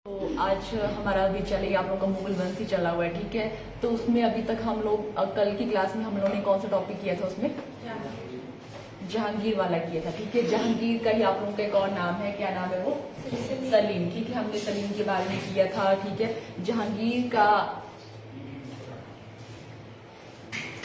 तो आज हमारा अभी चले आप लोगों का मुगल वंश ही चला हुआ है, ठीक है। तो उसमें अभी तक हम लोग कल की क्लास में हम लोगों ने कौन सा टॉपिक किया था, उसमें जहांगीर वाला किया था, ठीक है। जहांगीर का ही आप लोगों का एक और नाम है, क्या नाम है वो? सलीम, ठीक है। हमने सलीम के बारे में किया था, ठीक है। जहांगीर का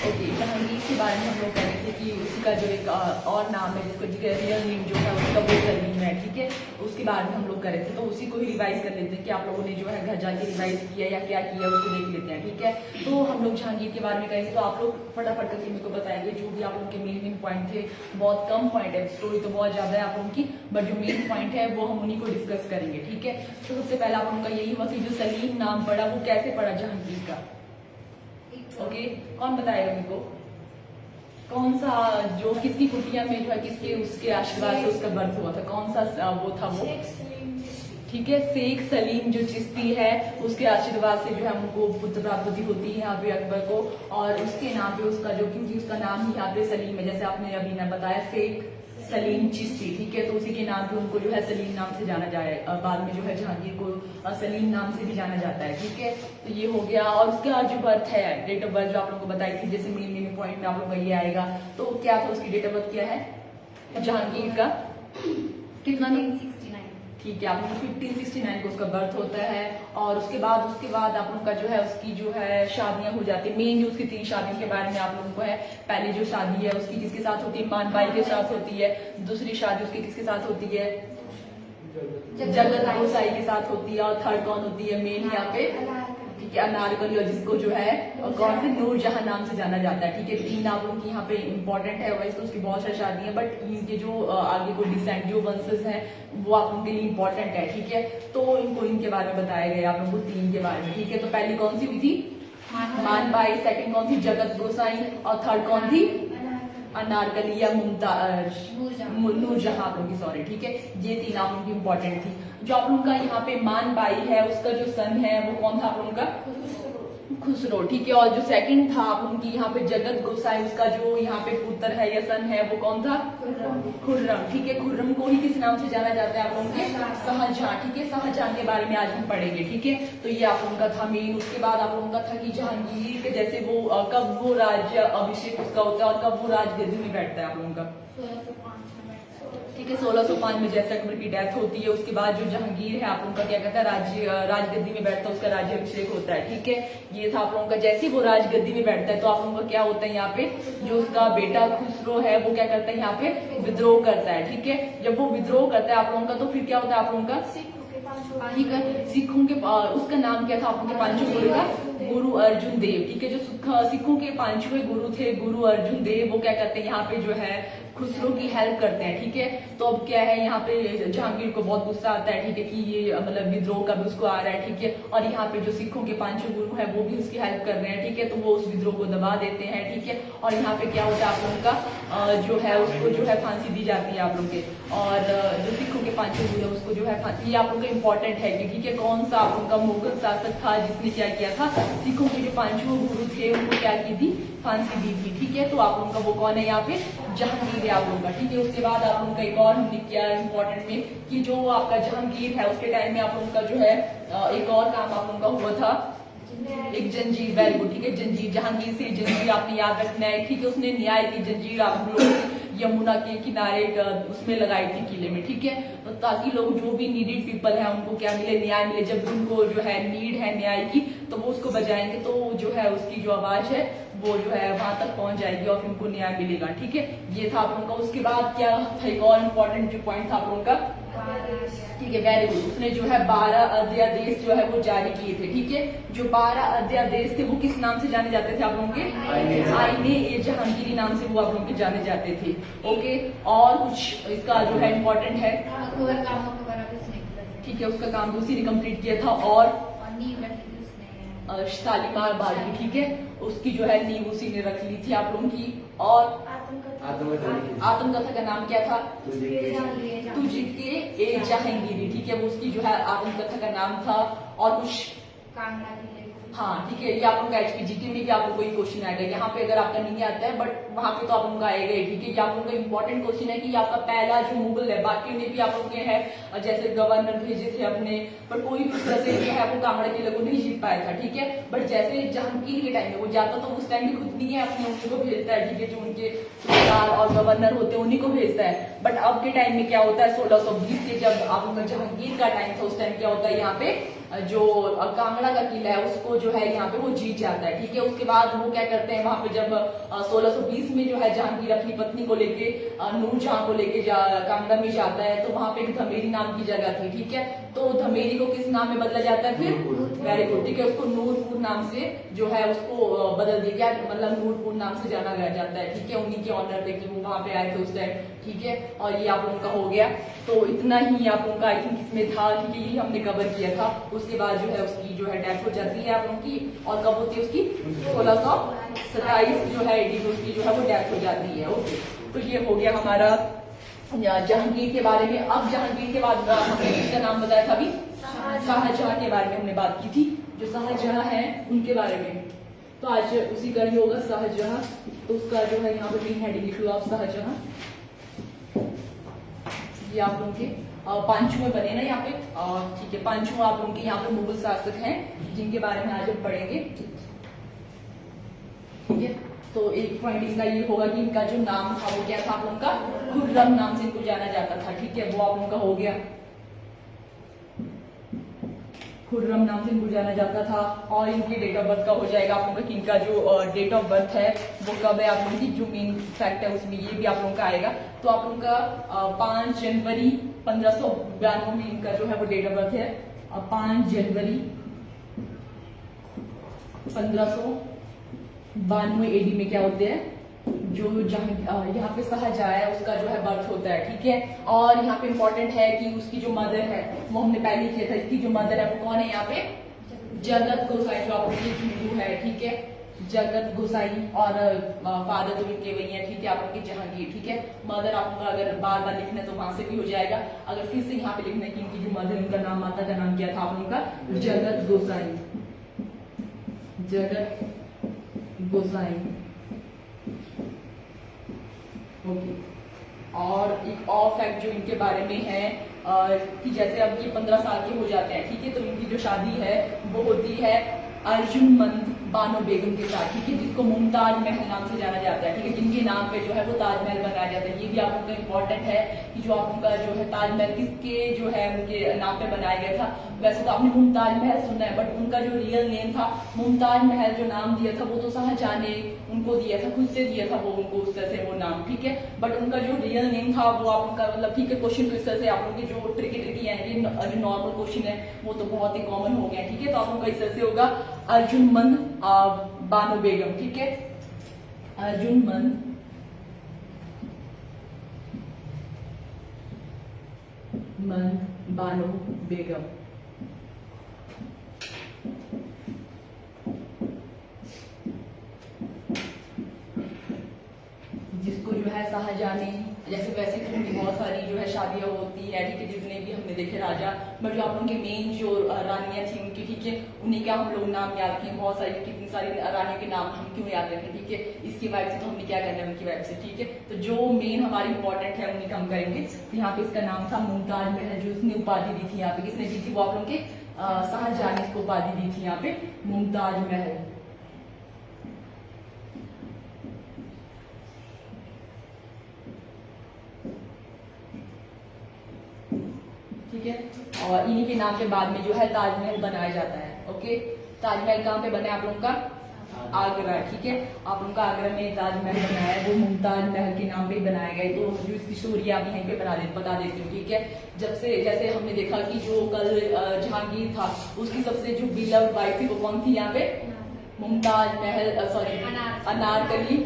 जहांगीर के बारे में हम लोग कह रहे थे कि उसका जो एक और नाम है, जिसको रियल नेम जो है उसका वो सलीम है, ठीक है। उसके बारे में हम लोग कर रहे थे, तो उसी को ही रिवाइज कर लेते हैं कि आप लोगों ने जो है घर जाके रिवाइज किया या क्या किया उसको देख लेते हैं, ठीक है। तो हम लोग जहांगीर के बारे में करेंगे, तो आप लोग फटाफट करके मेरे को बताएंगे जो भी आप लोगों के मेन पॉइंट थे। बहुत कम पॉइंट है, स्टोरी तो बहुत ज्यादा है आप लोगों की, बट जो मेन पॉइंट है वो हम उन्हीं को डिस्कस करेंगे, ठीक है। तो सबसे पहला आप लोगों का यही हुआ कि जो सलीम नाम पड़ा वो कैसे पड़ा जहांगीर का, ओके। कौन बताएगा मेरे को? कौन सा जो किसकी कुटिया में जो है किसके उसके आशीर्वाद से उसका बर्थ हुआ था, कौन सा वो था वो? ठीक है, शेख सलीम जो चिश्ती है उसके आशीर्वाद से जो है हमको पुत्र प्राप्ति होती है यहाँ पे अकबर को, और उसके नाम पे उसका जो, क्योंकि उसका नाम ही यहाँ पे सलीम है, जैसे आपने अभी ना बताया शेख सलीम चिश्ती, ठीक है। तो उसी के नाम पे उनको जो है सलीम नाम से जाना जाए, बाद में जो है जहांगीर को सलीम नाम से भी जाना जाता है, ठीक है। तो ये हो गया। और उसका जो बर्थ है, डेट ऑफ बर्थ जो आप लोगों को बताई थी, जैसे मेन पॉइंट में आप लोगों का ये आएगा, तो क्या था उसकी डेट ऑफ बर्थ क्या है जहांगीर का? कितना? 1569, ठीक है। आप लोग 1569 को उसका बर्थ होता है। और उसके बाद आप लोग का जो है उसकी जो है शादियां हो जाती है। मेन जो उसकी 3 शादियों के बारे में आप लोगों को है, पहली जो शादी है उसकी किसके साथ होती है? मानबाई के साथ होती है। दूसरी शादी उसकी किसके साथ होती है? जगत गोसाई के साथ होती है। और थर्ड कौन होती है मेन यहाँ पे? ठीक है, अनारकली, और जिसको जो है कौन से नूरजहां नाम से जाना जाता है, ठीक है। 3 आप लोगों की यहाँ पे इंपॉर्टेंट है, वैसे तो उसकी बहुत सारी शादी है, बट इनके जो आगे को डिसेंट जो वंशेस हैं वो आप लोगों के लिए इंपॉर्टेंट है, ठीक है। तो इनको इनके बारे में बताया गया आप लोगों को 3 के बारे में, ठीक है। तो पहली कौन सी हुई थी? मानबाई। सेकंड कौन थी? जगत गोसाई। और थर्ड कौन थी? अनारकली या मुमताज नूरजहां आप लोगों की, सॉरी, ठीक है। ये 3 आप लोगों की इंपॉर्टेंट थी। जो आप लोगों का यहाँ पे मानबाई है उसका जो सन है वो कौन था आप लोगों का? खुसरो, ठीक है। और जो सेकंड था आप लोगों की यहाँ पे जगत गोसाई, उसका जो यहाँ पे पुत्र है या सन है वो कौन था? खुर्रम, ठीक है। खुर्रम को ही किस नाम से जाना जाता है आप लोगों के? शाहजहां, ठीक है। शाहजहां के बारे में आज हम पढ़ेंगे, ठीक है। तो ये आप लोगों का था मेन। उसके बाद आप लोगों का था कि जहांगीर के जैसे वो कब वो राज्य अभिषेक उसका होता है और कब वो राजगद्दी में बैठता है आप लोगों का, ठीक है। 1605 में जैसे अकबर की डेथ होती है, उसके बाद जो जहांगीर है आप लोगों का क्या कहता है? राजगद्दी में बैठता है, उसका राज्य अभिषेक होता है, ठीक है। ये था आप लोगों का। जैसे वो राजगद्दी में बैठता है तो आप लोगों का क्या होता है यहाँ पे? जो उसका बेटा खुसरो है वो क्या करता है यहाँ पे? विद्रोह करता है, ठीक है। जब वो विद्रोह करता है आप लोगों का, तो फिर क्या होता है आप लोगों का? ठीक है, सिखों के उसका नाम क्या था आप लोगों के पांचों गुरु का? गुरु अर्जुन देव, ठीक है। जो सिखों के 5वें गुरु थे गुरु अर्जुन देव, वो क्या करते हैं यहाँ पे जो है खुसरो की हेल्प करते हैं, ठीक है। तो अब क्या है यहाँ पे जहांगीर को बहुत गुस्सा आता है, ठीक है, कि ये मतलब विद्रोह का भी उसको आ रहा है, ठीक है। और यहाँ पे जो सिखों के 5वें गुरु है वो भी उसकी हेल्प कर रहे हैं, ठीक है। तो वो उस विद्रोह को दबा देते हैं, ठीक है। और यहाँ पे क्या होता है आप लोगों का जो है उसको जो है फांसी दी जाती है आप लोग के। और जो सिखों के 5वें गुरु है उसको जो है फांसी, ये आप लोग का इंपॉर्टेंट है कि, ठीक है, कौन सा आप लोग का मुगल शासक था जिसने क्या किया था? सिखों के जो 5वें गुरु थे उनको क्या की थी? फांसी दी थी, ठीक है। तो आप लोगों का वो कौन है यहाँ पे? जहांगीर है आप लोगों का, ठीक है। उसके बाद आप लोगों का एक और हमने किया इंपॉर्टेंट में कि जो आपका जहांगीर है उसके टाइम में आप लोगों का जो है एक और काम आप लोगों का हुआ था, एक जंजीर, वेरी गुड, ठीक है। जंजीर, जहांगीर से जंजीर आपने याद रखना है, ठीक है। उसने न्याय की जंजीर आप लोग यमुना के किनारे उसमें लगाई थी किले में, ठीक है। तो ताकि लोग जो भी नीडेड पीपल है उनको क्या मिले? न्याय मिले। जब उनको जो है नीड है न्याय की तो वो उसको बजाएंगे, तो जो है उसकी जो आवाज है वो जो है वहां तक पहुंच जाएगी और उनको न्याय मिलेगा, ठीक है। ये था आप लोगों का। उसके बाद क्या था? एक और इम्पोर्टेंट जो पॉइंट था आप लोगों का, ठीक है, वेरी गुड। उसने जो है 12 अध्यादेश जो है वो जारी किए थे, ठीक है। जो 12 अध्यादेश थे वो किस नाम से जाने जाते थे आप लोगों के? आईने ये जहांगीरी नाम से वो आप लोगों के जाने जाते थे, ओके। और कुछ इसका जो है इम्पोर्टेंट है, ठीक है, उसका काम उसी ने कंप्लीट किया था। और शालीमार बाग की, ठीक है, उसकी जो है नींव उसी ने रख ली थी आप लोगों की। और आत्मकथा का नाम क्या था? तुझे के ए जहांगीरी, ठीक है, वो उसकी जो है आत्मकथा का नाम था। और कुछ हाँ ठीक है, ये आप लोग एचपी जीके में भी आप लोग को ये क्वेश्चन आएगा। यहाँ पे अगर आपका नहीं आता है बट वहां पे तो आप लोगों का आएगा ही, ठीक है। ये आप लोगों का इंपॉर्टेंट क्वेश्चन है कि आपका पहला जो मुगल है, बाकी ने भी आप लोग के है जैसे गवर्नर भेजे थे अपने, बट कोई भी तरह से जो है वो कांगड़ा किले को नहीं जीत पाया था, ठीक है। बट जैसे जहांगीर के टाइम में वो जाता तो उस टाइम भी खुद नहीं है अपने उन्हीं को भेजता है, ठीक है। जो उनके सुल्तान और गवर्नर होते हैं उन्हीं को भेजता है। बट अब के टाइम में क्या होता है, 1620 के जब आप लोग का जहांगीर का टाइम था, उस टाइम क्या होता है यहाँ पे जो कांगड़ा का किला है उसको जो है यहाँ पे वो जीत जाता है, ठीक है। उसके बाद वो क्या करते हैं, वहां पे जब 1620 में जो है जहांगीर अपनी पत्नी को लेके नूरजहां को लेके कांगड़ा में जाता है, तो वहां पे एक धमेरी नाम की जगह थी, ठीक है। तो धमेरी को किस नाम में बदला जाता है फिर, वेरी गुड, ठीक है। उसको नूरपुर नाम से जो है उसको बदल दिया गया, मतलब नूरपुर नाम से जाना जाता है, ठीक है। उन्हीं के ऑनर पे कि वो वहां पे आए थे उस टाइम, ठीक है। और ये आप लोगों का हो गया, तो इतना ही आप लोगों का आई थिंक इसमें था, ठीक है। ये हमने कवर किया था। उसके बाद जो है उसकी जो है डेथ हो जाती है आप लोगों की, और कब होती है उसकी, 1627 जो है एडी में उसकी जो है वो डेथ हो जाती है, ओके। तो ये हो गया हमारा जहांगीर के बारे में। अब जहांगीर के बाद हमने इसका नाम बताया था अभी, शाहजहां के बारे में हमने बात की थी। जो शाहजहां है उनके बारे में, तो आज उसी का ही होगा शाहजहां। तो उसका जो है यहाँ पे मेन हेडिंग लिख लो आप, शाहजहां। ये आप लोगों के पांचों में बने ना यहाँ पे, ठीक है। पांचों आप लोगों के यहाँ पे मुगल शासक हैं जिनके बारे में आज हम पढ़ेंगे, ठीक है। तो एक पॉइंट इनका ये होगा कि इनका जो नाम था वो क्या था आप लोगों का, खुर्रम नाम से इनको जाना जाता था, ठीक है। वो आप लोगों का हो गया, खुर्रम नाम से इनको जाना जाता था। और इनकी डेट ऑफ बर्थ का हो जाएगा आप लोगों का, कि इनका जो डेट ऑफ बर्थ है वो कब है आप लोगों की, जो मेन फैक्ट है उसमें ये भी आप लोगों का आएगा। तो आप लोगों का 5 जनवरी 1592 में इनका जो है वो डेट ऑफ बर्थ है। 5 जनवरी 1592 एडी में क्या होते हैं, जो यहाँ पे शाहजहां है उसका जो है बर्थ होता है, ठीक है। और यहाँ पे इम्पोर्टेंट है कि उसकी जो मदर है वो हमने पहले किया था, इसकी जो मदर है वो कौन है यहाँ पे, जगत गोसाई, जो आप हिंदू है, ठीक है। जगत गोसाई, और फादर तो इनके वही है, ठीक है। आप लोग जहांगीर, ठीक है। मदर आपको अगर बार बार लिखना है तो वहां से भी हो जाएगा। अगर फिर से यहाँ पे लिखना है कि इनकी जो मदर, इनका नाम, माता का नाम क्या था आप लोगों का, जगत गोसाई, जगत गोसाई, ओके। और एक और फैक्ट जो इनके बारे में है कि जैसे अब ये 15 साल के हो जाते हैं, ठीक है। तो इनकी जो शादी है वो होती है अर्जुनमंद बानो बेगम के साथ, ठीक है, जिसको मुमताज महल नाम से जाना जाता है, ठीक है। जिनके नाम पे जो है वो ताजमहल बनाया जाता है। ये भी आप लोगों का इम्पोर्टेंट है कि जो आप उनका जो है ताजमहल किसके जो है उनके नाम पे बनाया गया था। वैसे तो आपने मुमताज महल सुना है, बट उनका जो रियल नेम था, मुमताज महल जो नाम दिया था वो तो शाहजहां ने उनको दिया था, खुद से दिया था वो उनको उस तरह से वो नाम, ठीक है। बट उनका जो रियल नेम था वो आप उनका मतलब, ठीक है। क्वेश्चन तो इस तरह से आप लोगों के जो ट्रिकी है, ये जो नॉर्मल क्वेश्चन है वो तो बहुत ही कॉमन हो गया, ठीक है। तो आप लोगों का इस तरह से होगा अर्जुनमंद बानो बेगम, ठीक है। अर्जुनमंद बानो बेगम, जिसको जो है शाहजहां ने, जैसे वैसे तो उनकी बहुत सारी जो है शादियां होती है, ठीक है, जितने भी हमने देखे राजा, बट जो आप लोगों के मेन जो रानियां थी उनकी, ठीक है, उन्हीं का हम लोग नाम याद रखें। बहुत सारी, कितनी सारी रानियों के नाम हम क्यों याद रखें, ठीक है। इसकी वाइफ से तो हमने क्या करना है उनकी वाइफ से, ठीक है। तो जो मेन हमारी इंपॉर्टेंट है उन्हीं का हम करेंगे। तो यहाँ पे इसका नाम था मुमताज महल, जो इसने उपाधि दी थी यहाँ पे, किसने दी थी, वो आप लोगों के शाहजहां ने इसको उपाधि दी थी यहाँ पे, मुमताज महल, ठीक है। और इन्हीं के नाम पे बाद में जो है ताजमहल बनाया जाता है, ओके। ताजमहल कहाँ पे बना है आप लोगों का, आगरा, ठीक है। आप लोगों का आगरा में ताजमहल बनाया है, वो मुमताज महल के नाम पे ही बनाया गया है। तो जो इसकी स्टोरी आप यहीं पे बता देती हूँ, ठीक है। जब से जैसे हमने देखा कि जो कल जहांगीर था उसकी सबसे जो बिलव्ड वाइफ थी वो कौन थी यहाँ पे, मुमताज महल, सॉरी अनारकली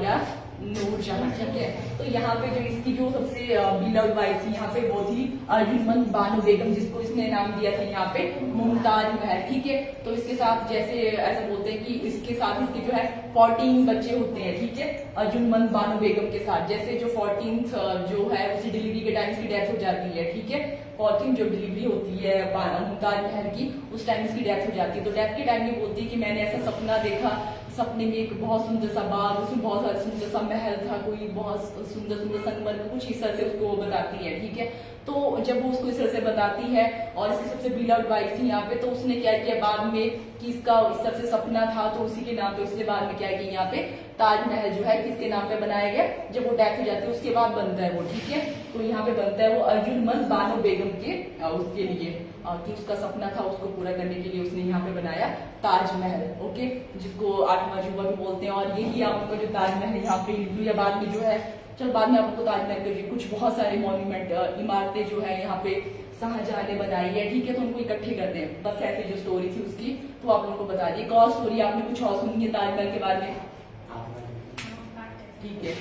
या नूरजहां, ठीक है। तो यहाँ पे जो इसकी जो सबसे बिलव्ड वाइफ थी यहाँ पे वो थी अर्जुनमंद बानो बेगम, जिसको इसने नाम दिया था यहाँ पे मुमताज महल, ठीक है। तो इसके साथ जैसे ऐसा बोलते हैं कि इसके साथ इसके जो है 14 बच्चे होते हैं, ठीक है, अर्जुनमंद बानो बेगम के साथ। जैसे जो 14th जो है उसी डिलीवरी के टाइम इसकी डेथ हो जाती है, ठीक है। पॉलिथीन जो डिलीवरी होती है ताजमहल की, उस टाइम इसकी डेथ हो जाती है। तो डेथ के टाइम ये बोलती है कि मैंने ऐसा सपना देखा, सपने में एक बहुत सुंदर सा बाग, उसमें बहुत सारा सुंदर सा महल था, कोई बहुत सुंदर सुंदर संगमरमर, कुछ इस तरह से उसको बताती है, ठीक है। तो जब वो उसको इस तरह से बताती है और इसकी सबसे बिलव्ड वाइफ थी यहाँ पे, तो उसने क्या किया बाद में कि इसका इस तरह से सपना था, तो उसी के नाम पे उसने बाद में क्या किया यहाँ पे ताजमहल जो है किसके नाम पे बनाया गया, जब वो डेथ हो जाती है उसके बाद बनता है वो, ठीक है। तो यहाँ पे बनता है वो अर्जुनमंद बानो बेगम के उसके लिए कि उसका सपना था उसको पूरा करने के लिए उसने यहाँ पे बनाया ताजमहल, ओके, जिसको 8वां अजूबा भी बोलते हैं। और यही आपको जो ताजमहल यहाँ पे हिंदू या बाद में जो है, चल बाद में आपको ताजमहल के कुछ बहुत सारे मॉन्यूमेंट इमारतें जो है यहाँ पे शाहजहां ने बनाई है, ठीक है। तो उनको इकट्ठे करते हैं, बस ऐसे जो स्टोरी थी उसकी तो आप लोगों को बता दी। एक और स्टोरी आपने कुछ और सुनी है ताजमहल के बारे में, ठीक है।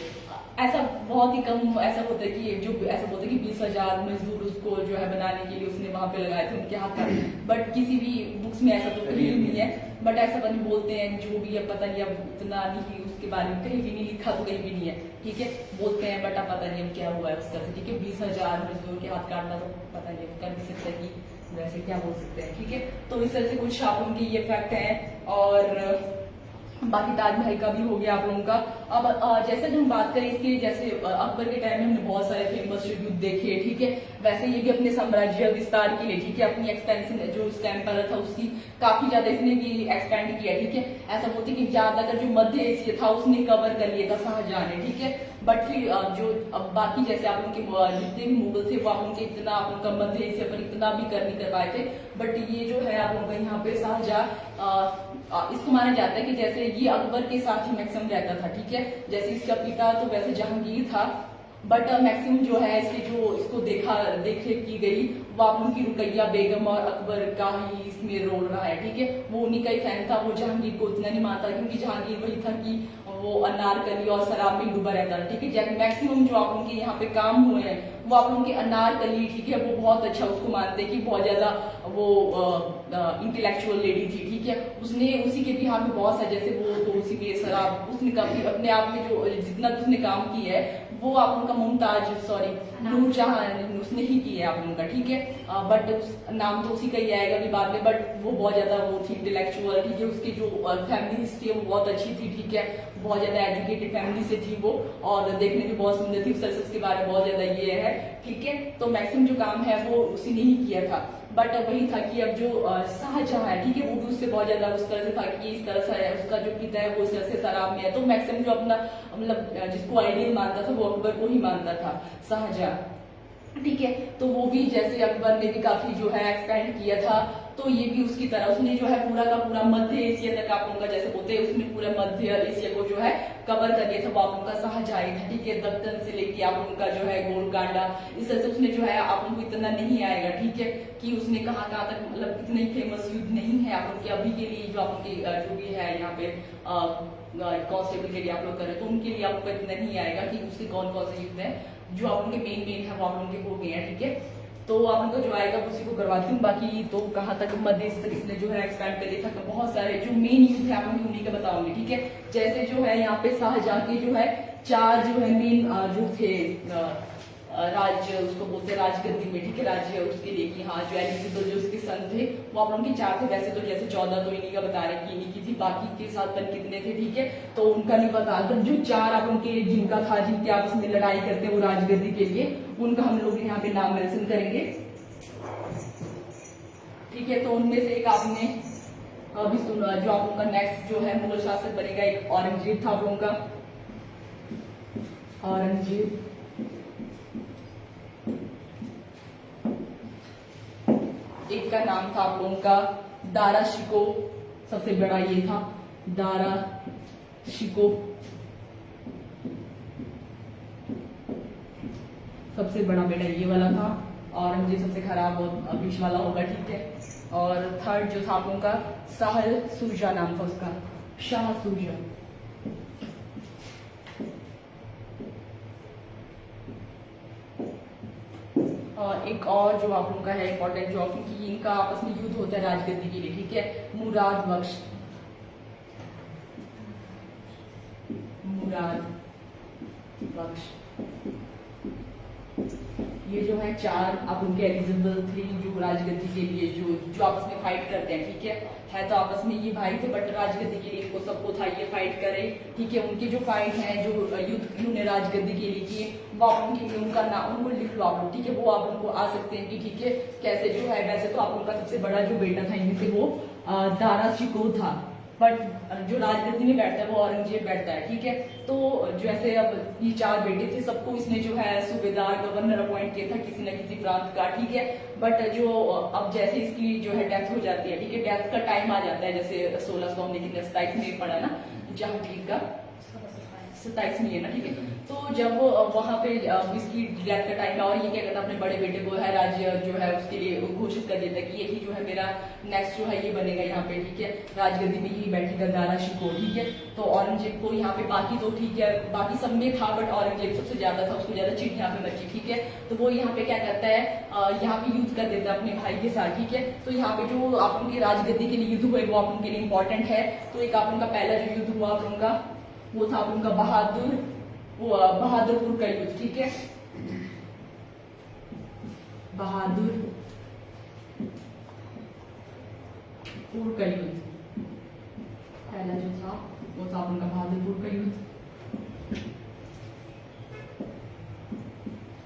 ऐसा बहुत ही कम ऐसा होता है कि जो ऐसा बोलते हैं कि 20,000 मजदूर उसको जो है बनाने के लिए उसने वहां पे लगाए थे उनके हाथ पर, बट किसी भी बुक्स में ऐसा तो कहीं भी नहीं है, बट ऐसा बनी बोलते हैं जो भी है, पता नहीं अब इतना नहीं उसके बारे में कहीं भी नहीं लिखा, तो कहीं भी नहीं है, ठीक है, बोलते हैं, बट अब पता नहीं अब क्या हुआ है उसका, ठीक है। 20,000 मजदूर के हाथ काटना तो पता नहीं कर भी सकता है कि वैसे क्या बोल सकते हैं, ठीक है। तो इस तरह से कुछ आप लोगों के ये फैक्ट है। और बाकी ताजमहल का भी हो गया आप लोगों का। अब जैसे जो हम बात करें इसकी, जैसे अकबर के टाइम में हमने बहुत सारे फेमस युद्ध देखे, ठीक है, वैसे ये भी अपने साम्राज्य विस्तार के लिए, ठीक है, अपनी एक्सपेंशन जो उसका एम्पायर था उसकी काफी ज्यादा इसने भी एक्सपेंड किया, ठीक है। ऐसा बोलते कि ज्यादातर जो मध्य एशिया था उसने कवर कर लिया था शाहजहां ने, ठीक है। बट फिर जो अब बाकी जैसे आप लोगों के जितने भी मुगल थे वो आप लोगों के इतना आप लोगों का मध्य एशिया पर इतना भी कर नहीं कर पाए थे, बट ये जो है आप लोगों का यहाँ पे शाहजहां इसको माना जाता है कि जैसे ये अकबर के साथ ही मैक्सिमम रहता था, ठीक है। जैसे इसका पिता तो वैसे जहांगीर था, बट मैक्सिमम जो है इसके जो इसको देख रेख की गई वो आप लोगों की रुकैया बेगम और अकबर का ही इसमें रोल रहा है, ठीक है। वो उन्हीं का ही फैन था, वो जहांगीर को उतना नहीं मानता क्योंकि जहांगीर वही था कि वो अनारकली और शराब में डूबा रहता है, ठीक है। मैक्सिमम जो आप लोगों के यहाँ पे काम हुए हैं वो आप लोगों के अनारकली, ठीक है, वो बहुत अच्छा उसको मानते हैं कि बहुत ज्यादा वो इंटेलेक्चुअल लेडी थी, ठीक है। उसने उसी के भी हाथ में बहुत सा, जैसे वो तो उसी में शराब उसने काफी अपने आप में जो जितना उसने काम किया है वो आप लोगों का मुमताज सॉरी नूरजहां उसने ही किया है आप लोगों का, ठीक है। बट नाम तो उसी का ही आएगा भी बाद में, बट वो बहुत ज्यादा वो थी इंटेलेक्चुअल, ठीक है। उसकी जो फैमिली हिस्ट्री है वो बहुत अच्छी थी, ठीक है, बहुत ज्यादा एजुकेटेड फैमिली से थी वो, और देखने में बहुत सुंदर थी, उसके बारे में बहुत ज्यादा ये है, ठीक है। तो मैक्सिमम जो काम है वो उसी ने ही किया था, बट वही था कि अब जो शाहजहां है, ठीक है, वो भी उससे बहुत ज्यादा उस तरह से था कि इस तरह से उसका जो पिता है वो इस तरह से शराब में है, तो मैक्सिमम जो अपना मतलब जिसको आइडियल मानता था वो अकबर को ही मानता था, शाहजहां, ठीक है। तो वो भी जैसे अकबर ने भी काफी जो है एक्सपेंड किया था, तो ये भी उसकी तरह उसने जो है पूरा का पूरा मध्य एशिया तक आप लोगों का जैसे बोलते हैं उसने पूरा मध्य एशिया को जो है कवर कर लिया था, वो आप लोगों का शाहजहां था, ठीक है। दक्कन से लेके आप लोगों का जो है गोलकांडा, इस तरह से उसने जो है आप लोगों को इतना नहीं आएगा, ठीक है, कि उसने कहाँ कहाँ तक मतलब इतने फेमस युद्ध नहीं है आप लोग के अभी के लिए जो आप लोग के जो भी है यहाँ पे कांस्टेबल के लिए आप लोग करें तो उनके लिए आपको इतना नहीं आएगा कि उसके कौन कौन से युद्ध है जो आप लोगों के मेन है वो आप लोगों के हो गए हैं, ठीक है। तो आप लोगों को जो आएगा उसी को करवाती हूँ। बाकी तो कहाँ तक मध्य तक इसने जो है एक्सपैंड कर लिया था, तो बहुत सारे जो मेन युद्ध है आप लोगों उन्हीं का बताऊंगी, ठीक है। जैसे जो है यहाँ पे शाहजहां के जो है 4 जो है मेन जो थे राज्य उसको बोलते हैं राजगद्दी में, ठीक है, राज्य उसके लिए कि हाँ जो एलिजिबल जो उसके सन थे वो आप लोगों के 4 थे, वैसे तो जैसे 14 तो इन्हीं का बता रहे कि इन्हीं की थी, बाकी के साथ पन कितने थे, ठीक है, तो उनका नहीं पता। तो जो 4 आप लोगों के जिनका था जिनके आपस में लड़ाई करते वो राजगद्दी के लिए, उनका हम लोग यहाँ पे नाम मेंशन करेंगे, ठीक है। तो उनमें से एक आपने अभी सुना जो आप लोगों का नेक्स्ट जो है मुगल शासक बनेगा, एक औरंगजेब था आप लोगों का, औरंगजेब, एक का नाम था आप लोगों का दारा शिको, सबसे बड़ा ये था दारा शिको, सबसे बड़ा बेटा ये वाला था, औरंगजेब सबसे खराब और बीच वाला होगा, ठीक है। और थर्ड जो था आप लोगों का शाह सूजा नाम था उसका, शाह सूजा। एक और जो आप लोगों का है इंपॉर्टेंट जो क्योंकि इनका आपस में युद्ध होता है राजगद्दी के लिए, ठीक है, मुराद बख्श, मुराद बख्श ये जो है 4 आप उनके एलिजिबल 3 जो राजगद्दी के लिए जो आपस में फाइट करते हैं, ठीक है तो आपस में ये भाई थे, बट राजगद्दी के लिए इनको सबको था ये फाइट करे, ठीक है। उनकी जो फाइट है, जो युद्ध इन्होंने राजगद्दी के लिए किए, वो आप उनकी उनका नाम उनको लिख लो आप लोग, ठीक है। वो आप उनको आ सकते हैं कि ठीक है कैसे जो है, वैसे तो आप उनका सबसे बड़ा जो बेटा था इनमें से वो दारा शिकोह था, बट जो राजगद्दी में बैठता है वो औरंगजेब बैठता है, ठीक है। तो जैसे अब ये 4 बेटे थे, सबको इसने जो है सूबेदार गवर्नर अपॉइंट किया था किसी न किसी प्रांत का, ठीक है। बट जो अब जैसे इसकी जो है डेथ हो जाती है, ठीक है, डेथ का टाइम आ जाता है, जैसे 1627 में पड़ा ना जहांगीर का 27 में है ना, ठीक है। तो जब वहां पे इसकी डेथ का टाइम है और ये क्या करता है अपने बड़े बेटे को है राज्य जो है उसके लिए घोषित कर देता है कि यही जो है मेरा नेक्स्ट जो है ये बनेगा यहाँ पे, ठीक है, राजगद्दी में यही बैठेगा दारा शिकोह, ठीक है। तो औरंगजेब को यहाँ पे बाकी तो ठीक है, बाकी सब में था, बट औरंगजेब सबसे ज्यादा था, उसको ज्यादा चिढ़ यहाँ पे मची, ठीक है। तो वो यहाँ पे क्या करता है, यहाँ पे युद्ध कर देता है अपने भाई के साथ, ठीक है। तो यहाँ पे जो आप उनकी राजगद्दी के लिए युद्ध हुए वो आप उनके लिए इंपॉर्टेंट है। तो एक आप उनका पहला जो युद्ध हुआ आप उनका वो था उनका बहादुरपुर का युद्ध, ठीक है, बहादुरपुर का युद्ध पहला जो था वो था उनका बहादुरपुर का युद्ध।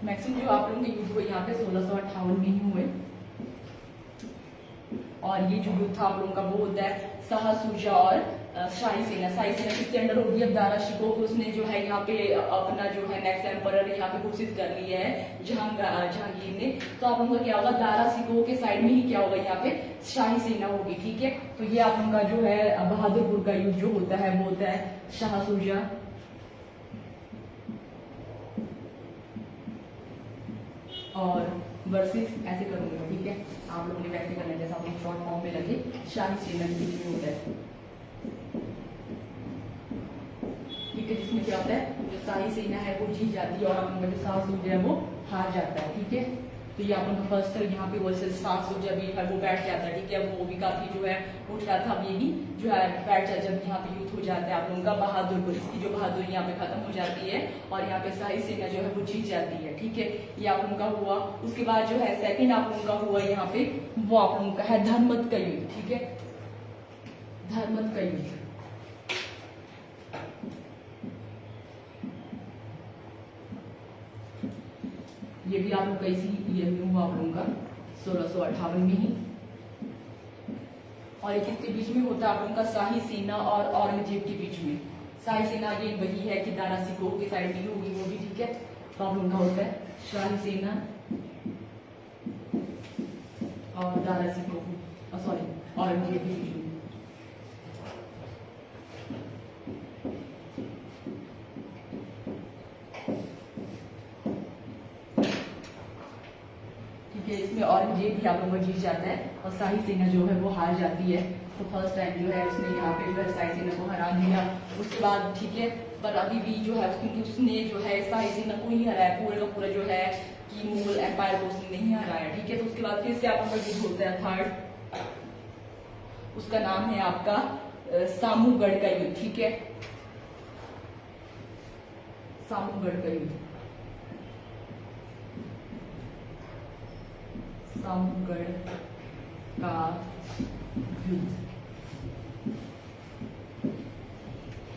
मैक्सिमम जो आप लोगों के युद्ध हुए यहाँ पे 1658 में ही हुए, और ये जो युद्ध था आप लोगों का वो होता है शाह सूजा और शाही सेना किसके अंडर होगी, अब दारा शिकोह को उसने जो है यहाँ पे अपना जो है नेक्स्ट एम्परर यहाँ पे घोषित कर लिया है जहांगीर ने। तो आप लोगों का क्या होगा, दारा शिकोह के साइड में ही क्या होगा, यहाँ पे शाही सेना होगी, ठीक है। तो ये आप लोगों का जो है बहादुरपुर का युद्ध जो होता है वो होता है शाह सूजा और वर्सेस, ऐसे करूंगा, ठीक है, आप लोगों ने वैसे करना है जैसा आप लोग शॉर्ट फॉर्म में लगे, शाही सेना के बीच में होता है, ठीक है, जिसमें क्या होता है जो शाही सेना है वो जीत जाती है और आपका जो शाह सूजा है वो हार जाता है, ठीक है। तो ये आप लोगों का फर्स्ट यहाँ पे वर्सेस शाह सूजा भी है वो बैठ जाता है, ठीक है। वो भी काफी जो है उठ रहा था, ये भी जो है बैठ जाता जब यहाँ पे युद्ध हो जाता है आप लोगों का बहादुरपुर, इसकी जो बहादुरी यहाँ पे खत्म हो जाती है और यहाँ पे शाही सेना जो है वो जीत जाती है, ठीक है। ये आप लोगों का हुआ। उसके बाद जो है सेकंड आप लोगों का हुआ यहाँ पे वो आप लोगों का है धर्मत का युद्ध, ठीक है, धर्मत का युद्ध। ये भी आप लोग का इसी ईयर में हुआ आप लोगों का 1658 में ही, और एक इसके बीच में होता है आप लोगों का शाही सेना और औरंगजेब के बीच में। शाही सेना ये वही है कि दारा शिकोह के साइड में होगी वो भी, ठीक है। तो आप लोगों का होता है शाही सेना और दारा शिकोह सॉरी औरंगजेब के बीच में। इसमें औरंगजेब भी आप लोगों को जीत जाता है और शाही सेना जो है वो हार जाती है। तो फर्स्ट टाइम जो है उसने यहाँ पे जो है शाही सेना को हरा दिया। उसके बाद ठीक है, पर अभी भी जो है क्योंकि उसने जो है शाही सेना को ही हराया, पूरे का पूरा जो है कि मुगल एम्पायर को उसने नहीं हराया, ठीक है। तो उसके बाद फिर से आप लोगों का युद्ध होता है थर्ड, उसका नाम है आपका सामूगढ़ का युद्ध, ठीक है, सामूगढ़ का युद्ध, सामूगढ़ का युद्ध।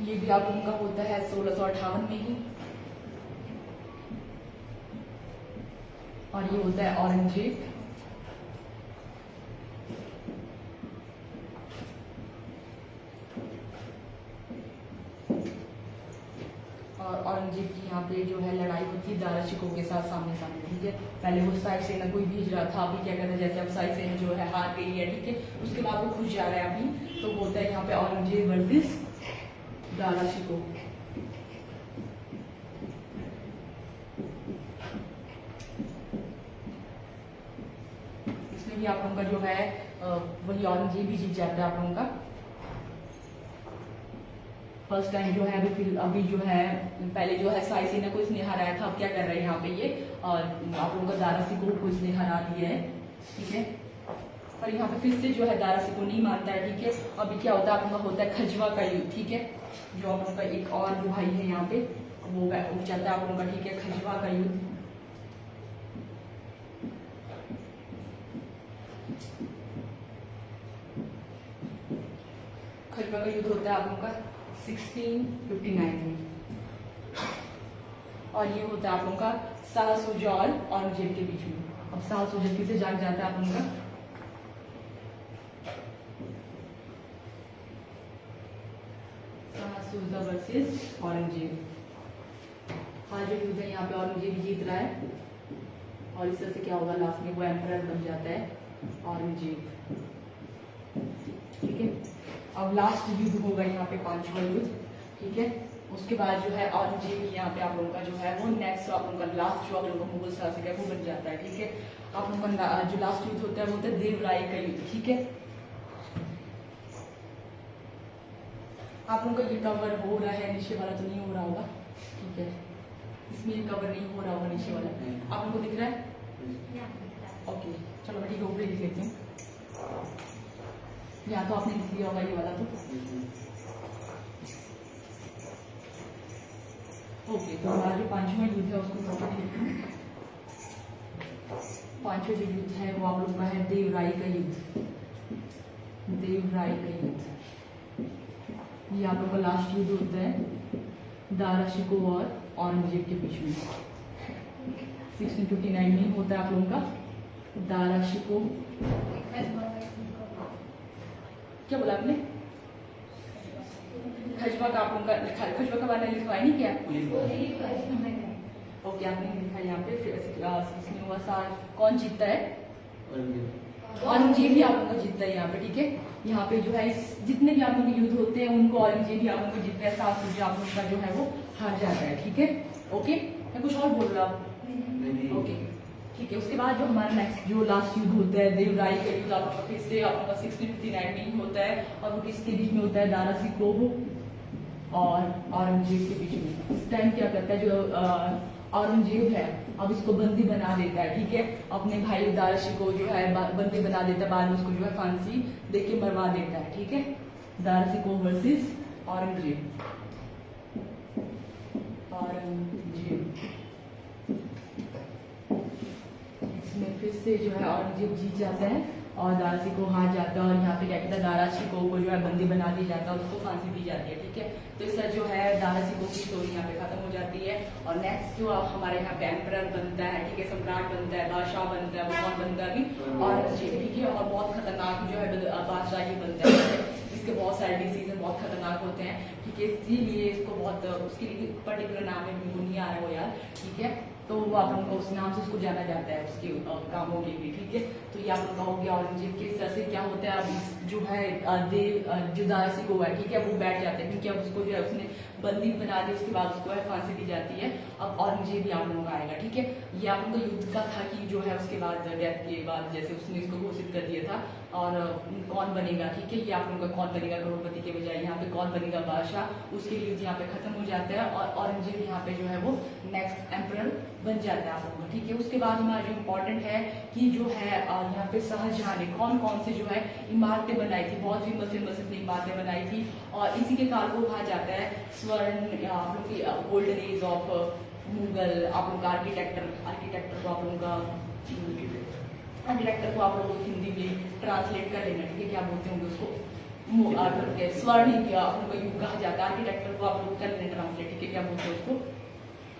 ये भी आप लोगों का होता है 1658 में ही, और ये होता है औरंगजेब और औरंगजेब की यहाँ पे जो है लड़ाई होती है दारा शिकोह के साथ सामने सामने, ठीक है। पहले वो शाही सेना को ही भेज रहा था, अभी क्या कहते हैं जैसे अब शाही सेना जो है हार गई है, ठीक है। उसके बाद वो खुश जा रहा है अभी, तो होता है यहाँ पे औरंगजेब वर्सेस दारा शिकोह। इसमें भी आप लोगों का जो है वही औरंगजेब भी जीत जाता है आप लोगों का फर्स्ट टाइम जो है। अभी जो है पहले जो है शाही सेना को इसने हराया था, अब क्या कर रहे हैं यहाँ पे ये, और आप लोगों का दारा शिकोह को इसने हरा दिया है, ठीक है। पर यहाँ पे फिर से जो है दारा शिकोह नहीं मानता है, ठीक है। अभी क्या होता है आप लोगों का होता है खजवा का युद्ध, ठीक है, जो आप लोगों का एक और जो भाई है यहाँ पे वो उठ जाता है आप लोगों का, ठीक है, खजवा का युद्ध। खजवा का युद्ध होता है आप लोगों का 1659 में, और ये होता है आप लोगों का शाह शुजा और औरंगजेब के बीच में। अब शाह शुजा फिर से जाग जाता है आप लोगों का, शाह शुजा वर्सेस औरंगजेब। हाँ जो युद्ध है यहाँ पे औरंगजेब जीत रहा है, और इस तरह से क्या होगा, लास्ट में वो एम्परर बन जाता है औरंगजेब। ठीक है, अब लास्ट युद्ध होगा यहाँ पे पांचवा युद्ध। ठीक है, उसके बाद जो है औरंगजेब यहाँ पे आप लोगों का जो है वो नेक्स्ट आप लोगों का लास्ट जो आप लोगों का मुगल शासक है वो बन जाता है। ठीक है, आप लोगों का जो लास्ट युद्ध होता है वो होता है देवराय का युद्ध। ठीक है, आप लोगों का ये कवर हो रहा है, नीचे वाला तो नहीं हो रहा होगा। ठीक है, इसमें ये कवर नहीं हो रहा होगा नीचे वाला, आप लोगों को दिख रहा है? ओके चलो मैं ठीक है ऊपर लिख लेती हूँ, यहाँ तो आपने लिख लिया होगा ये वाला तो। ओके, तो हमारा जो पांचवा युद्ध है उसको प्रॉपर्ली लिखते हैं। पांचवा जो युद्ध है वो आप लोगों का है देवराय का युद्ध। देवराय का युद्ध ये आप लोगों का लास्ट युद्ध होता है दारा शिकोह और औरंगजेब के बीच में। 1659 में होता है आप लोगों का दारा शिकोह। क्या बोला आपने? खजवा का आप लोगों का खजवा का बारे में लिखवाया नहीं क्या? ओके आपने लिखा यहाँ पे। इसमें हुआ साल कौन जीतता है? औरंगजेब ही आप लोगों का जीतता है यहाँ पे। ठीक है, यहाँ पे जो है जितने भी आप लोगों के युद्ध होते हैं उनको औरंगजेब ही आप लोगों को जीतता है, साथ में आप लोगों का जो है वो हार जाता है। ठीक है, ओके मैं कुछ और बोल रहा हूँ? ओके ठीक है, उसके बाद जो हमारा नेक्स्ट जो लास्ट युद्ध होता है देवराय का युद्ध आप लोगों का फिर से आप लोगों का 1659 में ही होता है, और वो किसके बीच में होता है? दारा शिकोह और औरंगजेब के बीच में। इस टाइम क्या करता है जो औरंगजेब है अब इसको बंदी बना देता है। ठीक है, अपने भाई दारा शिकोह जो है बंदी बना देता है, बाद में उसको जो है फांसी देके मरवा देता है। ठीक है, दारा शिकोह वर्सेस औरंगजेब। औरंगजेब इसमें फिर से जो है औरंगजेब जीत जाता है और दारा शिकोह हार जाता है, और यहाँ पे क्या कहता है दारा शिकोह को जो है बंदी बना दिया जाता है और उसको फांसी दी जाती है। ठीक है, तो इससे जो है दारा शिकोह की स्टोरी यहाँ पे खत्म हो जाती है, और नेक्स्ट जो हमारे यहाँ पे एम्परर बनता है, ठीक है, सम्राट बनता है, बादशाह बनता है, वो कौन बनता है अभी? औरंगजेब। ठीक है, और बहुत खतरनाक जो है बादशाह ही बनता है, इसके बहुत सारे डिसीजन बहुत खतरनाक होते हैं। ठीक है, इसीलिए इसको बहुत उसके लिए पर्टिकुलर नाम है, नहीं आ रहा हो यार। ठीक है, तो वो आप लोगों को उस नाम से उसको जाना जाता है उसके कामों के लिए। ठीक है, तो ये आप लोग का हो गया औरंगजेब के। इस तरह से क्या होता है अब जो है जो दारा शिकोह है, ठीक है, वो बैठ जाते हैं क्योंकि अब उसको जो है उसने बंदी बना दी, उसके बाद उसको है फांसी दी जाती है। अब औरंगजेब भी आप लोगों का आएगा। ठीक है, ये आप लोगों का युद्ध का था कि जो है उसके बाद डेथ के बाद जैसे उसने इसको घोषित कर दिया था, और कौन बनेगा। ठीक है, ये आप लोगों का कौन बनेगा करोड़पति के बजाय यहाँ पे कौन बनेगा बादशाह, उसके लिए युद्ध यहाँ पे खत्म हो जाता है, और औरंगजेब यहाँ पे जो है वो नेक्स्ट एम्परर बन जाता है आप लोगों का। ठीक है, उसके बाद हमारा जो इम्पोर्टेंट है कि जो है यहाँ पे शाहजहां ने कौन कौन से जो है इमारतें बनाई थी, बहुत फेमस इमारतें बनाई थी, और इसी के काल को कहा जाता है स्वर्ण आप लोग की गोल्डन एज ऑफ मुगल। आप लोग का आर्किटेक्टर को आप लोगों का आर्किटेक्टर को आप लोग हिंदी में ट्रांसलेट कर लेना। ठीक है, क्या बोलते होंगे उसको? स्वर्ण आप लोग का युग कहा जाता है। आर्किटेक्टर को आप लोग कर लेना ट्रांसलेट। ठीक है, क्या बोलते हैं उसको?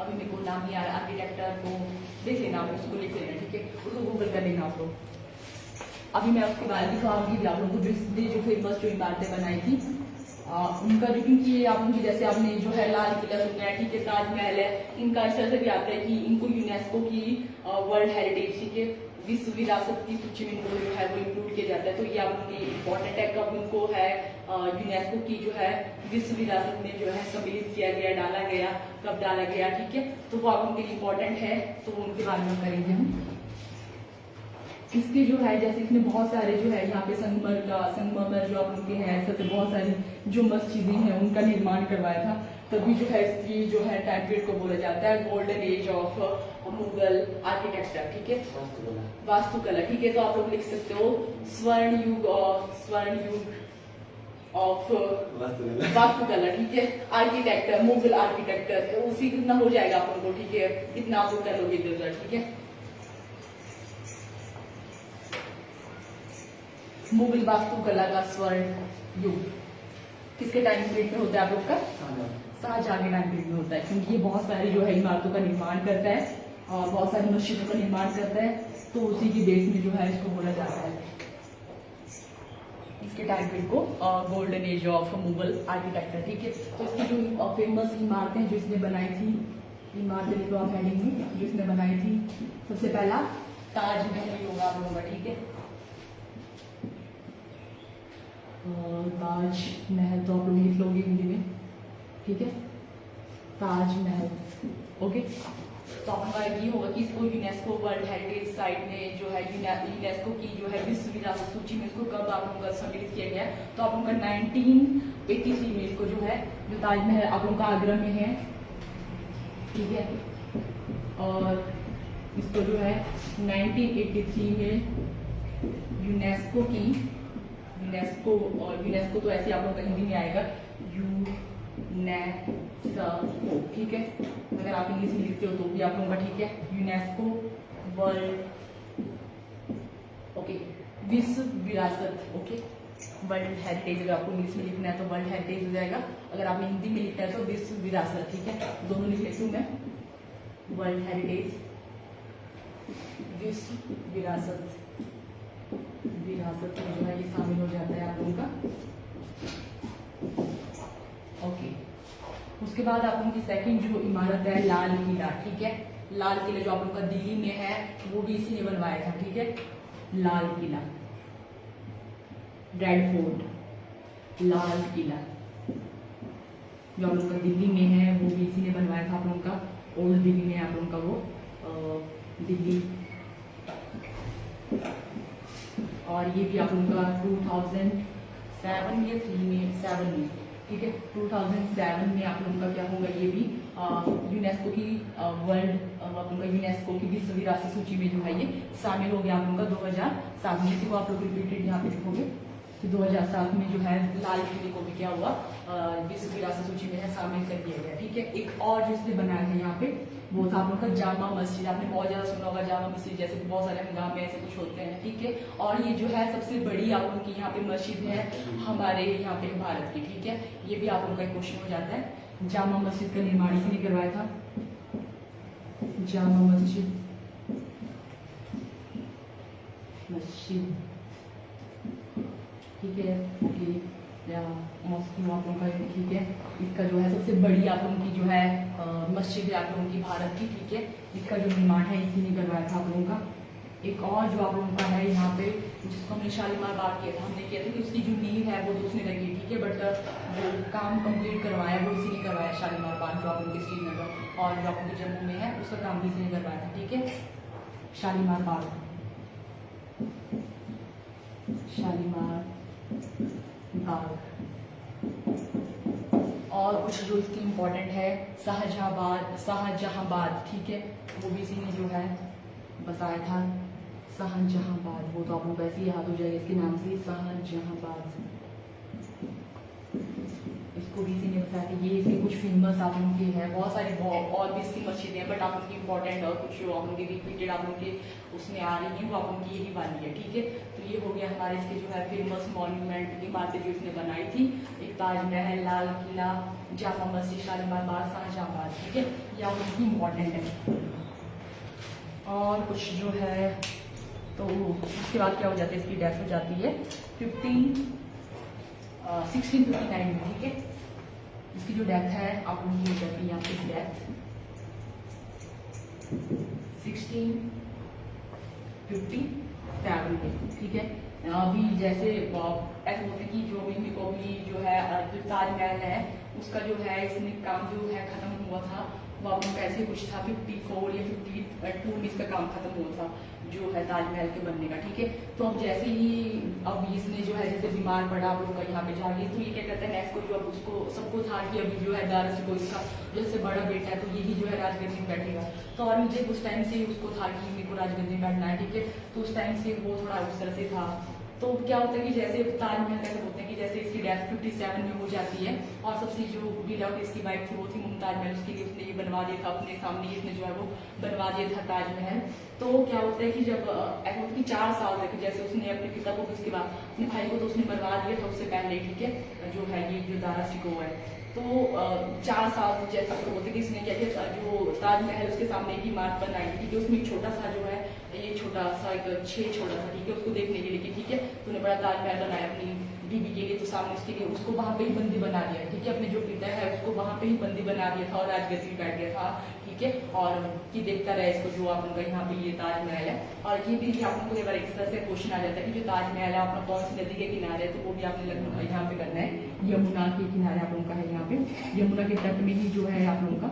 अभी मेरे को नाम नहीं आ रहा। आर्किटेक्टर को देख लेना, आप उसको लिख लेना। ठीक है, उसको गूगल कर लेना आप लोग। अभी मैं उसके बारे में दिखाऊंगी भी आप लोगों को जो फेमस जो इमारतें बनाई थी उनका, जो क्योंकि आप लोग जैसे आपने जो है लाल किला सुना है, ठीक है, ताजमहल है, इनका इस तरह से भी आता है कि इनको यूनेस्को की वर्ल्ड हेरिटेज, ठीक है, विश्व विरासत की सूची में इनको जो है वो इंक्लूड किया जाता है। तो ये आप लोग की इम्पोर्टेंट है, कब उनको है यूनेस्को की जो है विश्व विरासत में जो है सम्मिलित किया गया, डाला गया, कब डाला गया। ठीक है, तो वो आप लोग के लिए इम्पोर्टेंट है, तो उनके बारे में करेंगे हम। इसके जो है जैसे इसमें बहुत सारे जो है यहाँ पे संगमरमर जो आप लोग के हैं, ऐसे बहुत सारी जो मस्जिदें हैं उनका निर्माण करवाया था। तभी जो है इसकी जो है टाइम पीरियड को बोला जाता है golden age of Mughal architecture. ठीक है, वास्तुकला। ठीक है, तो आप लोग लिख सकते हो स्वर्ण युग ऑफ वास्तुकला। ठीक है, आर्किटेक्टर, मुगल आर्किटेक्टर, उसी कितना हो जाएगा आप लोगों को। ठीक है, इतना आप लोग कर लोगे रिजल्ट। ठीक है, मुगल वास्तुकला का स्वर्ण युग। किसके टाइम पीरियड में होता है आप लोग का? शाहजहां के टाइम पीरियड में होता है, क्योंकि ये बहुत सारी जो है इमारतों का निर्माण करता है और बहुत सारी मस्जिदों का निर्माण करता है, तो उसी की बेस में जो है इसको बोला जाता है। इसके टाइम पीरियड को golden age of Mughal architecture, ठीक है। तो इसकी जो फेमस इमारतें जो इसने बनाई थी, इमारतें लिखो आप हेडिंग में, जो इसने बनाई थी, सबसे पहला ताजमहल होगा आप लोगों का, ठीक है। ताजमहल तो आप लोग लिख लोगे हिंदी में, ठीक है, ताजमहल, ओके। तो आपका ये होगा कि इसको यूनेस्को वर्ल्ड हेरिटेज साइट में जो है यूनेस्को की जो है विश्व विरासत सूची में इसको कब आप लोगों का सम्मिलित किया गया, तो आप लोगों का 1983 में इसको जो है, जो ताजमहल आप लोगों का आगरा में है, ठीक है, और इसको जो है 1983 में यूनेस्को तो ऐसे आप लोगों का हिंदी में आएगा यूनेस्को, ठीक है। अगर आप इंग्लिश में लिखते हो तो भी आप लोगों का ठीक है, यूनेस्को वर्ल्ड, ओके, विश्व विरासत, ओके, वर्ल्ड हेरिटेज। अगर आपको इंग्लिश में लिखना है तो वर्ल्ड हेरिटेज हो जाएगा, अगर आपने हिंदी में लिखना है तो विश्व विरासत, ठीक है। दोनों लिख लेती हूँ मैं, वर्ल्ड हेरिटेज, विश्व विरासत, विरासत में जो है ये शामिल हो जाता है आप लोगों का, ओके। उसके बाद आप लोगों की सेकंड जो इमारत है लाल किला, ठीक है। लाल किला जो आप लोगों का दिल्ली में है वो भी इसी ने बनवाया था, ठीक है। लाल किला, रेड फोर्ट, लाल किला जो आप लोगों का दिल्ली में है वो भी इसी ने बनवाया था आप लोगों का, ओल्ड दिल्ली में आप लोगों का वो दिल्ली, और ये भी आप लोगों का 2007 या 3 में 7 में, ठीक है, 2007 में आप लोगों का क्या होगा, ये भी यूनेस्को की वर्ल्ड आप लोगों का यूनेस्को की विश्व विरासत सूची में जो है ये शामिल हो गया आप लोगों का 2007 में। इसी को आप लोग रिपीटेड यहाँ पे लिखोगे कि 2007 में जो है लाल किले को भी क्या हुआ, विश्व विरासत सूची में है शामिल कर दिया गया, ठीक है। एक और जिसने बनाया है यहाँ पे वो था आप लोग का जामा मस्जिद, आपने बहुत ज्यादा सुना होगा जामा मस्जिद, जैसे बहुत सारे हंगामे ऐसे कुछ होते हैं, ठीक है। और ये जो है सबसे बड़ी आप लोग की यहाँ पे मस्जिद है हमारे यहाँ पे भारत की, ठीक है। ये भी आप लोग का क्वेश्चन हो जाता है। जामा मस्जिद का निर्माण इसी ने करवाया था, जामा मस्जिद, ठीक है, ओके, या मॉस्क आप लोगों का, ठीक है। इसका जो है सबसे बड़ी आप लोगों की जो है मस्जिद है आप लोगों की भारत की, ठीक है। इसका जो निर्माण है इसी ने करवाया था आप लोगों का। एक और जो आप लोगों का है यहाँ पे जिसको हमने शालीमार बाग किया था, हमने किया था कि उसकी जो नींव है वो तो उसने लगी, ठीक है, बट जो काम कंप्लीट करवाया वो इसी ने करवाया, शालीमार बाग जो आप लोगों के श्रीनगर और जो आप लोगों के जम्मू में है उसका काम भी इसी ने करवाया था, ठीक है। शालीमार बाग, शालीमार बाग। और कुछ जो इसकी इम्पोर्टेंट है शाहजहांबाद, ठीक है, वो भी इसी ने जो है बसाया था, शाहजहांबाद, वो तो आप लोग ऐसे ही याद हो जाएगा इसके नाम से, शाहजहांबाद, इसको भी इसी ने बताया कि ये इसके कुछ फेमस आप लोगों के हैं, बहुत सारी और भी इसकी मस्जिदें हैं, बट आप लोग की इंपॉर्टेंट और कुछ जो आप लोग की रिपीटेड आप लोग के उसमें आ रही हैं वो आप लोग की यही वाली है, ठीक है। तो ये हो गया हमारे इसके जो है फेमस मॉन्यूमेंट इमारतें जो इसने बनाई थी, एक ताजमहल, लाल किला, जामा मस्जिद, शालीमार बाग, शाहजहांबाद, ठीक है, ये आप लोग की इम्पोर्टेंट है। और कुछ जो है तो उसके बाद क्या हो जाता है, इसकी डेथ हो जाती है 1659 में, ठीक है। इसकी जो डेथ है आप लोगों की हो जाती है यहाँ पे डेथ 1657 में, ठीक है। अभी जैसे ऐसा होता है कि जो अभी को भी जो है जो ताजमहल है उसका जो है इसमें काम जो है खत्म हुआ था, वो आप लोग ऐसे कुछ था 54 या 52 में इसका काम खत्म हुआ था जो है ताजमहल के बनने का, ठीक है। तो अब जैसे ही अब इसने जो है जैसे बीमार पड़ा आप लोग का यहाँ पे जाके, तो ये क्या कहते हैं नेक्स्ट को जो अब उसको सबको था कि अभी जो है दारस को इसका जैसे बड़ा बेटा है तो यही जो है राजगद्दी में बैठेगा। तो और मुझे उस टाइम से उसको था कि मेरे को राजगद्दी में बैठना है, ठीक है। तो उस टाइम से वो थोड़ा उस तरह से था, तो क्या होता है कि जैसे ताजमहल ऐसे होते हैं कि जैसे इसकी डेथ 57 में हो जाती है और सबसे जो विदाउट इसकी वाइफ थी वो थी मुमताज महल, उसके लिए उसने ये बनवा दिया था अपने सामने, इसने जो है वो बनवा दिया था ताजमहल। तो क्या होता है कि जब ऐसा होता है कि 4 साल तक जैसे उसने अपने पिता को, उसके बाद अपने भाई को तो उसने बनवा दिया था उससे पहले, ठीक है, जो है ये जो दारा सिको है। तो 4 साल जैसे होते कि इसने क्या किया, जो ताजमहल उसके सामने एक इमारत बनाई थी, ठीक है, उसमें छोटा सा जो है ये छोटा सा एक छेद छोटा सा, ठीक है, उसको देखने के लिए, ठीक है, तूने बड़ा ताजमहल बनाया अपनी बीबी के लिए, तो सामने उसके लिए उसको वहां पे ही बंदी बना दिया, ठीक है, अपने जो पिता है उसको वहां पे ही बंदी बना दिया था और राजगद्दी में बैठ गया था, ठीक है, और कि देखता रहे इसको जो आप उनका यहाँ पे ये ताजमहल है। और ये भी आप लोगों को एक बार इस तरह से क्वेश्चन आ जाता है कि जो ताजमहल है अपना कौन सी नदी के किनारे है, तो वो भी आपने लगभग यहाँ पे करना है, यमुना के किनारे आप लोगों का है, यहाँ पे यमुना के तट में ही जो है आप लोगों का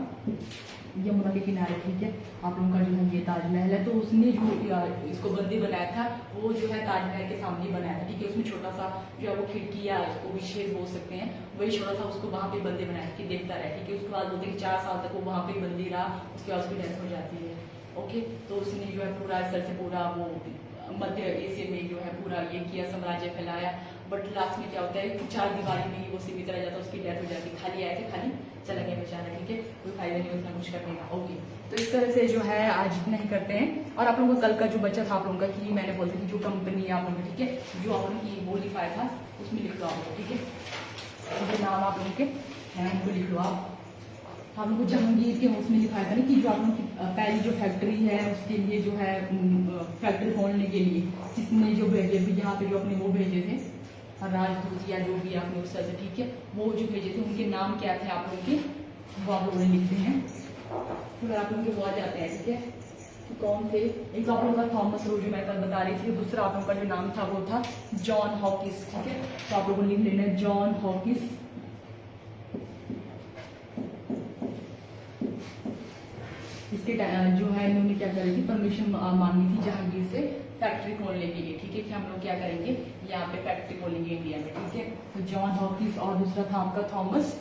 यमुना के किनारे, ठीक है, आप लोगों का जो है ये ताजमहल है। तो उसने जो इसको बंदी बनाया था वो जो है ताजमहल के सामने बनाया था, ठीक है, उसमें छोटा सा जो है वो खिड़की या उसको भी छेद बोल सकते हैं, वही छोटा था, उसको वहां पे बंदी बनाया था कि देखता रहे, ठीक है। उसके बाद बोलते हैं कि 4 साल तक वो वहां पे बंदी रहा, उसके बाद उसकी डेथ हो जाती है, ओके। तो उसने जो है पूरा इस तरह से पूरा वो मध्य एशिया में जो है पूरा ये किया, साम्राज्य फैलाया, बट लास्ट में क्या होता है कि 4 दीवारी में ही वो सीमित रह जाता है, उसकी डेथ हो जाती है, खाली आया थे खाली चला गया बेचारा, ठीक है, कोई फायदा नहीं उतना कुछ करने का, ओके। तो इस तरह से जो है आज इतना ही करते हैं। और आप लोगों को कल का जो बचा था आप लोगों का कि मैंने बोलता कि जो कंपनी है आप लोगों की, ठीक है, जो आप लोगों की वो लिखाया था उसमें लिख लो आप लोग, ठीक है, जो नाम आप लोगों के हैं उनको लिख लो आप लोग को जहांगीर के उसमें लिखाया था ना कि जो आप लोगों की पहली जो फैक्ट्री है उसके लिए जो है फैक्ट्री खोलने के लिए किसने जो भेजे थे, यहाँ पे जो अपने वो भेजे थे राजदूत या जो भी आपने उस तरह से, ठीक है, वो जो भेजे थे उनके नाम क्या थे आप लोगों के, वो आप लोगों ने लिखते हैं। तो अगर आप लोगों के वो आ जाते हैं, ठीक है, तो कौन थे, एक आप लोगों का थॉमस रो जो मैं कल बता रही थी, दूसरा आप लोगों का जो नाम था वो था जॉन हॉकिस, ठीक है, तो आप लोगों ने लिख लेना है जॉन हॉकिस। इसके जो है इन्होंने क्या करी थी, परमिशन मांगी थी जहांगीर से फैक्ट्री खोलने के लिए, ठीक है, कि हम लोग क्या करेंगे यहाँ पे फैक्ट्री खोलेंगे इंडिया में, ठीक है। तो जॉन हॉकिंस और दूसरा था आपका थॉमस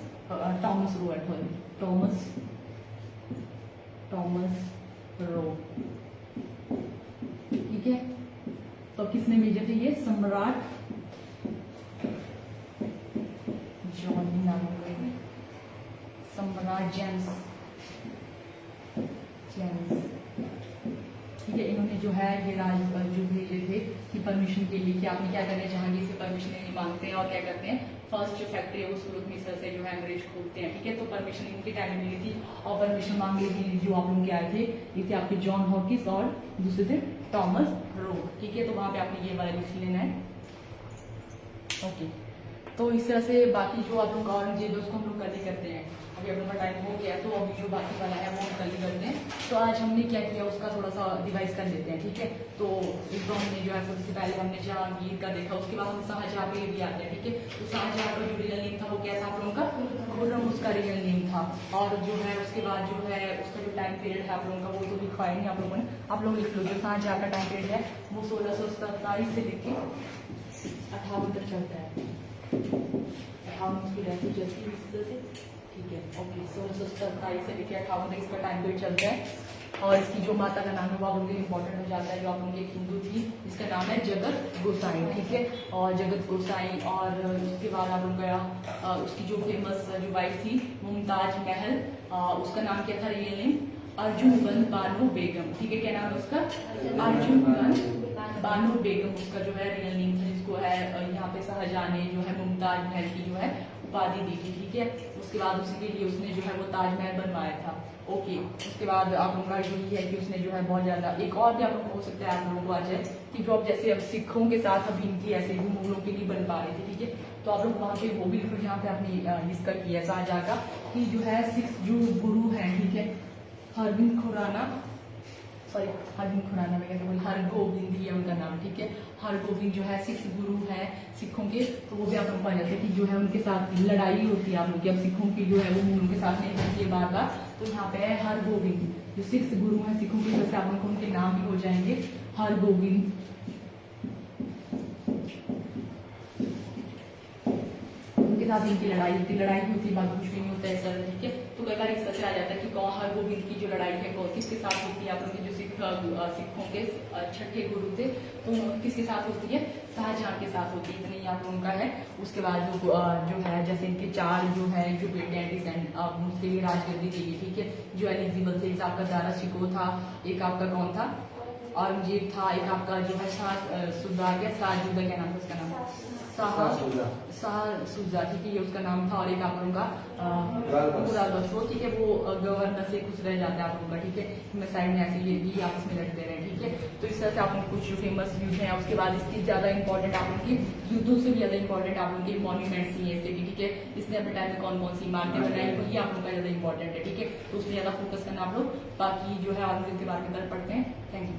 रो, ठीक है। तो किसने भेजे थे ये, सम्राट जॉन नाम सम्राट जेम्स, ठीक है, इन्होंने जो है ये जो भेजे थे कि परमिशन के लिए कि आपने क्या करना है, जहांगीर से परमिशन नहीं मांगते हैं और क्या करते हैं, फर्स्ट जो फैक्ट्री है वो सूरत मिसर से जो है अंग्रेज खोलते हैं, ठीक है। तो परमिशन इनके टाइम में मिली थी और परमिशन मांगने के लिए जो आप लोग के आए थे ये थे आपके जॉन हॉकिंस और दूसरे थे थॉमस रो, ठीक है। तो वहां पे आपने ये वाला लिख लेना है, ओके। तो इस तरह से बाकी जो आप लोग औरंगजेब उसको हम लोग कल ही करते हैं, अभी अपना टाइम हो गया तो अभी जो बाकी वाला है वो कल ही करते हैं। तो आज हमने क्या किया उसका थोड़ा सा डिवाइस कर लेते हैं, ठीक है। तो एक तो हमने जो है सबसे पहले हमने जहांगीर का देखा, उसके बाद हम शाहजहां पे भी आते हैं, ठीक है। तो शाहजहां का जो रियल नेम था वो क्या था आप लोगों का, खुर्रम उसका रियल नेम था। और जो है उसके बाद जो है उसका जो टाइम पीरियड है आप लोगों का वो तो लिखवाया नहीं आप लोगों ने, आप लोग लिख लो जो शाहजहां का टाइम पीरियड है वो 1627 से लेके 58 तक चलता है, 58 की डेथ जैसी इस तरह से, ठीक है, ओके। 1627 से लेकर 58 तक इसका टाइम पीरियड चलता है। और इसकी जो माता का नाम है वो आप लोगों इंपॉर्टेंट हो जाता है, जो आप लोगों की एक हिंदू थी जिसका नाम है जगत गोसाई, ठीक है, और जगत गोसाई। और उसके बाद आप लोगों का उसकी जो फेमस जो वाइफ थी मुमताज महल, उसका नाम क्या था रियल नेम, अर्जुन बानो बेगम, ठीक है, क्या नाम है उसका, अर्जुन बानो बेगम उसका जो है रियल नेम था, जिसको है यहाँ पे शाहजहां ने जो है मुमताज महल की जो है उपाधि दी थी, ठीक है। उसके बाद उसके लिए उसने जो है वो ताजमहल बनवाया था, ओके। उसके बाद आप लोगों का यही है कि उसने जो है बहुत ज्यादा, एक और भी आप लोग हो सकता है आप लोगों को आ जाए कि जो अब जैसे अब सिखों के साथ अब इनकी ऐसे भी मुगलों के लिए बन पा रही थी, ठीक है। तो आप लोग वहाँ पे वो भी लिखो जहाँ पे आपने डिस्कस किया शाहजहां का कि जो है सिख जो गुरु है, ठीक है, हरगोविंद खुराना में कैसे बोले, हरगोविंद ही है उनका नाम, ठीक है। हरगोविंद जो है सिख गुरु है सिखों के, तो वो भी आप लोग पा जाते हैं कि जो है उनके साथ लड़ाई होती है आप लोग की, अब सिखों की जो है वो मुगलों के साथ नहीं होती है बार बार। तो यहाँ पे है हरगोविंद जो सिख गुरु है सिखों की, जैसे आप लोग को उनके नाम भी हो जाएंगे, हरगोविंद, उनके साथ इनकी लड़ाई होती बाकी कुछ भी नहीं होता है सर, ठीक है। तो कई बार इस तरह से आ जाता है कि कौन हरगोविंद की जो लड़ाई है कौन किसके साथ होती है, आप लोग की जो सिखों के छठे गुरु थे तो किसके साथ होती है, शाहजहां के साथ होती है, इतने ही आप लोगों का है। उसके बाद जो है जैसे इनके 4 जो है जो बेटे एंड उसके लिए राजगद्दी दी गई, ठीक है, जो एलिजिबल थे। एक आपका दारा शिकोह था, एक आपका कौन था, औरंगजेब था, एक आपका जो है शाहसुजा, शाहजुदा, क्या नाम था उसका नाम, शाहसुजा, ठीक है, ये उसका नाम था। और एक आप लोगों का मुराद बख्श, ठीक है, वो गवर्नर से कुछ रह जाता है आप लोगों का, ठीक है। मैं साइड में ऐसे ये आपस में रख दे रहे हैं, ठीक है। तो इस तरह से आप लोग कुछ जो फेमस युद्ध हैं, उसके बाद इसकी ज्यादा इंपॉर्टेंट आप लोग की युद्धों से भी ज्यादा इंपॉर्टेंट आप लोग के मॉन्यूमेंट्स ही है इसके, ठीक है। इसने अपने टाइम में कौन कौन सी इमारतें बनाई, वही आप लोग का ज्यादा इंपॉर्टेंट है, ठीक है। तो उसमें ज्यादा फोकस करना आप लोग। बाकी जो है औरंगजेब के बारे में कल पढ़ते हैं। Thank you.